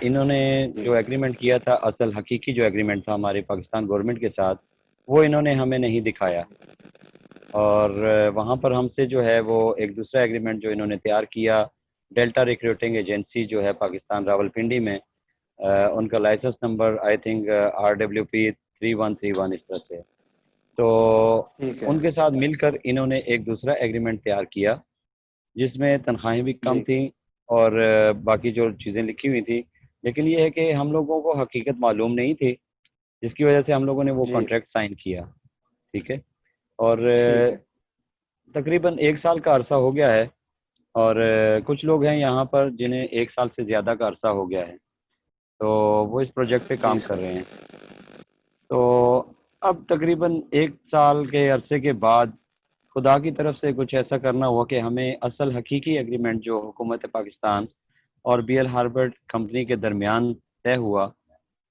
इन्होंने जी। जो एग्रीमेंट किया था, असल हकीकी जो एग्रीमेंट था हमारे पाकिस्तान गवर्नमेंट के साथ, वो इन्होंने हमें नहीं दिखाया। और वहाँ पर हमसे जो है वो एक दूसरा एग्रीमेंट जो इन्होंने तैयार किया, डेल्टा रिक्रूटिंग एजेंसी जो है पाकिस्तान रावलपिंडी में, उनका licence number I think RWP 3131 इस तरह से। तो ठीक है। उनके साथ मिलकर इन्होंने एक दूसरा एग्रीमेंट तैयार किया, जिसमें तनख्वाहें भी कम जी। थी और बाकी जो चीज़ें लिखी हुई थी। लेकिन ये है कि हम लोगों को हकीकत मालूम नहीं थी, जिसकी वजह से हम लोगों ने वो जी। कॉन्ट्रैक्ट साइन किया। ठीक है। और ठीक है। तकरीबन 1 साल का अरसा हो गया है। और कुछ लोग हैं यहाँ पर जिन्हें 1 साल से ज़्यादा का अरसा हो गया है, तो वो इस प्रोजेक्ट पे जी काम कर सर। रहे हैं। तो अब तकरीबन 1 साल के अरसे के बाद खुदा की तरफ से कुछ ऐसा करना हुआ कि हमें असल हकीकी एग्रीमेंट जो हुकूमत पाकिस्तान और BL हार्बर्ट कंपनी के दरमियान तय हुआ,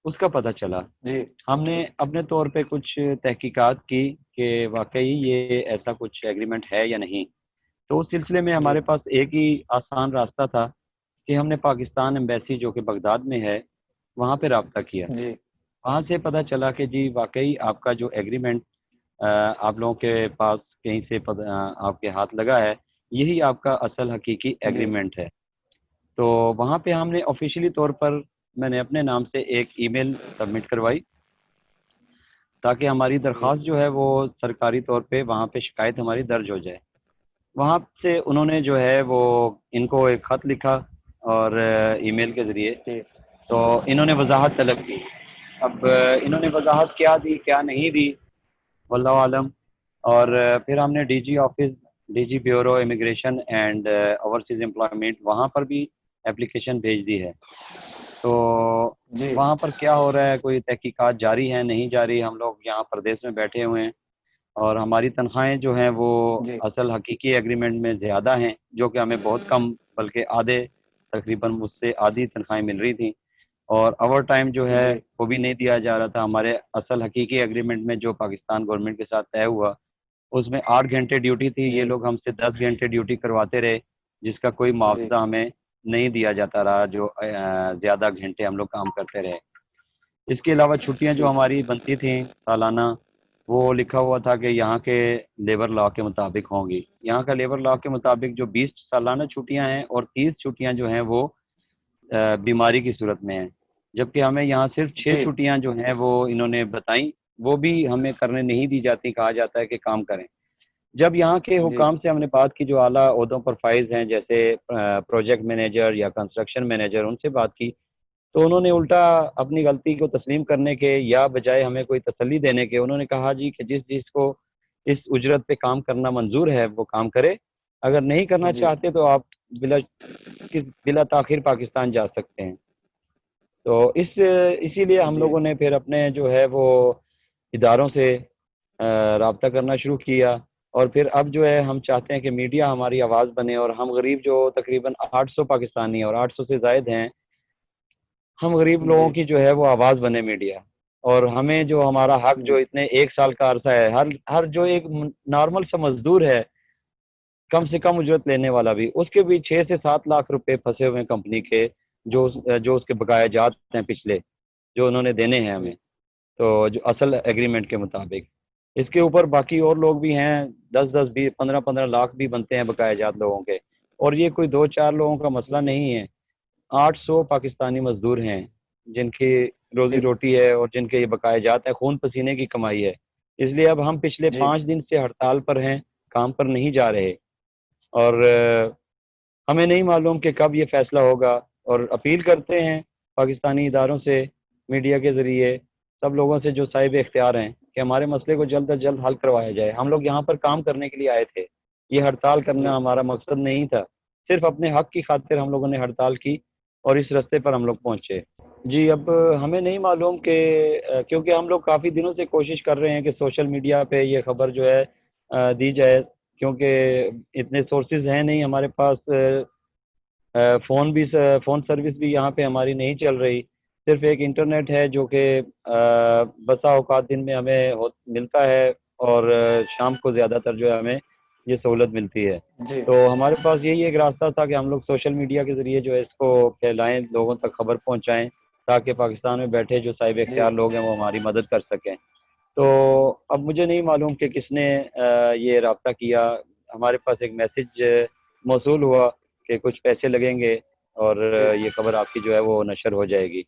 उसका पता चला। जी। हमने अपने तौर पे कुछ तहकीकात की कि वाकई ये ऐसा कुछ एग्रीमेंट है या नहीं। तो उस सिलसिले में जी। हमारे पास एक ही आसान रास्ता था कि हमने पाकिस्तान एम्बेसी जो कि बगदाद में है, वहाँ पे रब्ता किया। जी। वहाँ से पता चला कि जी वाकई आपका जो एग्रीमेंट आप लोगों के पास कहीं से आपके हाथ लगा है, यही आपका असल हकीकी जी। एग्रीमेंट है। तो वहाँ पे हमने ऑफिशियली तौर पर मैंने अपने नाम से एक ईमेल सबमिट करवाई, ताकि हमारी जी। दरख्वास्त जो है वो सरकारी तौर पे वहाँ पे शिकायत हमारी दर्ज हो जाए। वहाँ से उन्होंने जो है वो इनको एक ख़त लिखा और ईमेल के ज़रिए, जी। तो इन्होंने वजाहत तलब की। अब इन्होंने वजाहत क्या दी क्या नहीं दी, वल्लाहु आलम। और फिर हमने DG office, DG bureau immigration and overseas employment, वहाँ पर भी एप्लीकेशन भेज दी है। तो जी। वहाँ पर क्या हो रहा है, कोई तहकीकात जारी है नहीं जारी, हम लोग यहाँ प्रदेश में बैठे हुए हैं और हमारी तनख्वाहें जो हैं वो जी। असल हकीकी एग्रीमेंट में ज़्यादा हैं, जो कि हमें बहुत कम, बल्कि आधे, तकरीबन मुझसे आधी तनख्वाहें मिल रही थी। और ओवर टाइम जो है जी। वो भी नहीं दिया जा रहा था। हमारे असल हकीकी एग्रीमेंट में जो पाकिस्तान गवर्नमेंट के साथ तय हुआ, उसमें 8 घंटे ड्यूटी थी, ये जी। लोग हमसे 10 घंटे ड्यूटी करवाते रहे, जिसका कोई जी। मुआवजा हमें नहीं दिया जाता रहा, जो ज़्यादा घंटे हम लोग काम करते रहे। इसके अलावा छुट्टियां जो ठीक है। हमारी बनती थीं सालाना, वो लिखा हुआ था कि यहाँ के लेबर लॉ के मुताबिक होंगी। यहाँ का लेबर लॉ के मुताबिक जो 20 सालाना छुट्टियां हैं और 30 छुट्टियां जो हैं वो बीमारी की सूरत में हैं। जबकि हमें यहाँ सिर्फ 6 जी। छुट्टियां जो हैं वो इन्होंने बताई, वो भी हमें करने नहीं दी जाती, कहा जाता है कि काम करें। जब यहाँ के जी। हुकाम से हमने बात की, जो आला ओहदों पर फाइज हैं, जैसे प्रोजेक्ट मैनेजर या कंस्ट्रक्शन मैनेजर, उनसे बात की, तो उन्होंने उल्टा अपनी गलती को तस्लीम करने के या बजाय हमें कोई तसल्ली देने के, उन्होंने कहा जी कि जिस जिसको इस उजरत पे काम करना मंजूर है वो काम करे, अगर नहीं करना जी। चाहते तो आप बिला बिला ताखिर पाकिस्तान जा सकते हैं। तो इसीलिए हम जी। लोगों ने फिर अपने जो है वो इदारों से राब्ता करना शुरू किया। और फिर अब जो है हम चाहते हैं कि मीडिया हमारी आवाज़ बने, और हम गरीब जो तकरीबन 800 पाकिस्तानी और 800 से ज़ायद हैं, हम गरीब लोगों जी। की जो है वो आवाज़ बने मीडिया। और हमें जो हमारा हक, जो जी। इतने 1 साल का अरसा है, हर हर जो एक नॉर्मल सा मजदूर है, कम से कम उजरत लेने वाला भी, उसके भी 6 से 7 लाख रुपए फंसे हुए हैं कंपनी के, जो उसके बकाया जात हैं पिछले, जो उन्होंने देने हैं हमें, तो जो असल एग्रीमेंट के मुताबिक। इसके ऊपर बाकी और लोग भी हैं, 10-10, 20, 15-15 लाख भी बनते हैं बकाया जात लोगों के। और ये कोई 2-4 लोगों का मसला नहीं है, 800 पाकिस्तानी मजदूर हैं जिनकी रोजी जी। रोटी है और जिनके ये बकाया जात है, खून पसीने की कमाई है। इसलिए अब हम पिछले जी। 5 दिन से हड़ताल पर हैं, काम पर नहीं जा रहे। और हमें नहीं मालूम कि कब ये फैसला होगा। और अपील करते हैं पाकिस्तानी इदारों से, मीडिया के ज़रिए, सब लोगों से जो साहिब इख्तियार हैं, कि हमारे मसले को जल्द अज जल्द हल करवाया जाए। हम लोग यहाँ पर काम करने के लिए आए थे, ये हड़ताल करना जी। हमारा मकसद नहीं था। सिर्फ अपने हक की खातिर हम लोगों ने हड़ताल की और इस रास्ते पर हम लोग पहुँचे। जी, अब हमें नहीं मालूम कि क्योंकि हम लोग काफ़ी दिनों से कोशिश कर रहे हैं कि सोशल मीडिया पे ये खबर जो है दी जाए, क्योंकि इतने सोर्सेज हैं नहीं हमारे पास। फ़ोन सर्विस भी यहाँ पे हमारी नहीं चल रही। सिर्फ़ एक इंटरनेट है जो कि बसा औकात दिन में हमें हो मिलता है, और शाम को ज़्यादातर जो है हमें ये सहूलत मिलती है। जी तो हमारे पास यही एक रास्ता था कि हम लोग सोशल मीडिया के ज़रिए जो है इसको फैलाएँ, लोगों तक खबर पहुँचाएँ, ताकि पाकिस्तान में बैठे जो साहिब जी इख्तियार लोग हैं वो हमारी मदद कर सकें। तो अब मुझे नहीं मालूम कि किसने ये राब्ता किया। हमारे पास एक मैसेज मौसूल हुआ कि कुछ पैसे लगेंगे और जी ये खबर आपकी जो है वो नशर हो जाएगी।